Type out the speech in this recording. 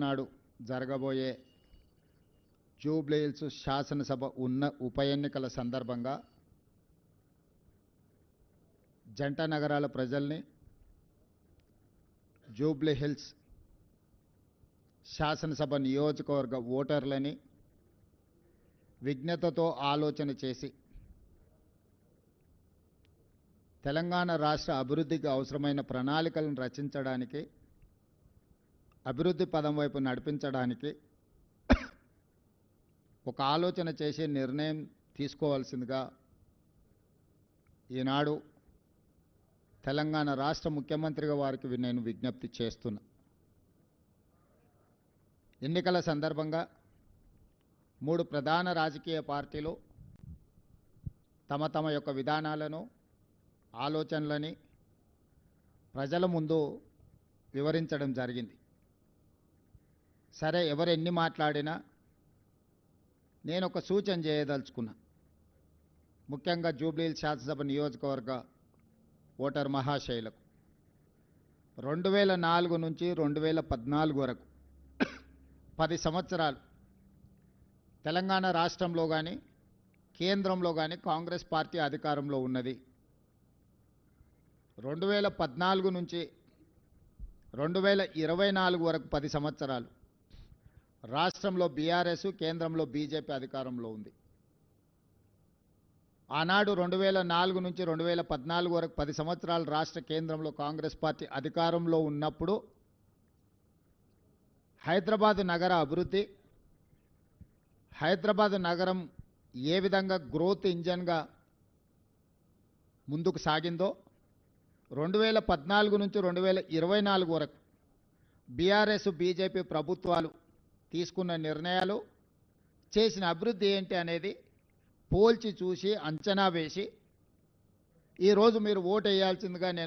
నాడు జరగబోయే Jubilee hills శాసనసభ ఉప ఎన్నికల సందర్భంగా జంట నగరాల ప్రజల్ని, జూబ్లీ హిల్స్ శాసనసభ నియోజకవర్గ ఓటర్లని విజ్ఞతతో ఆలోచన చేసి తెలంగాణ రాష్ట్ర అభివృద్ధికి అవసరమైన ప్రణాళికలను రచించడానికి, అభివృద్ధి పదం వైపు నడిపించడానికి ఒక ఆలోచన చేసి నిర్ణయం తీసుకోవాల్సిందిగా ఈనాడు తెలంగాణ రాష్ట్ర ముఖ్యమంత్రిగా వారికి నేను విజ్ఞప్తి చేస్తున్నా. ఎన్నికల సందర్భంగా 3 ప్రధాన రాజకీయ పార్టీలు తమ తమ యొక్క విధానాలను, ఆలోచనలని ప్రజల ముందు వివరించడం జరిగింది. సరే, ఎవరు ఎన్ని మాట్లాడినా నేను ఒక సూచన చేయదలుచుకున్నా. ముఖ్యంగా జూబ్లీ హిల్స్ శాసనసభ నియోజకవర్గ ఓటర్ మహాశైలకు 2004 నుంచి 2014 వరకు 10 సంవత్సరాలు తెలంగాణ రాష్ట్రంలో కానీ కేంద్రంలో కానీ కాంగ్రెస్ పార్టీ అధికారంలో ఉన్నది. 2014 నుంచి 2024 వరకు 10 సంవత్సరాలు రాష్ట్రంలో బీఆర్ఎస్, కేంద్రంలో బీజేపీ అధికారంలో ఉంది. ఆనాడు 2004 నుంచి 2014 వరకు 10 సంవత్సరాలు రాష్ట్ర కేంద్రంలో కాంగ్రెస్ పార్టీ అధికారంలో ఉన్నప్పుడు హైదరాబాద్ నగర అభివృద్ధి, హైదరాబాద్ నగరం ఏ విధంగా గ్రోత్ ఇంజన్గా ముందుకు సాగిందో 2014 నుంచి 2024 వరకు బీఆర్ఎస్, బీజేపీ ప్రభుత్వాలు తీసుకున్న నిర్ణయాలు, చేసిన అభివృద్ధి ఏంటి అనేది పోల్చి చూసి అంచనా వేసి ఈరోజు మీరు ఓటు వేయాల్సిందిగా నేను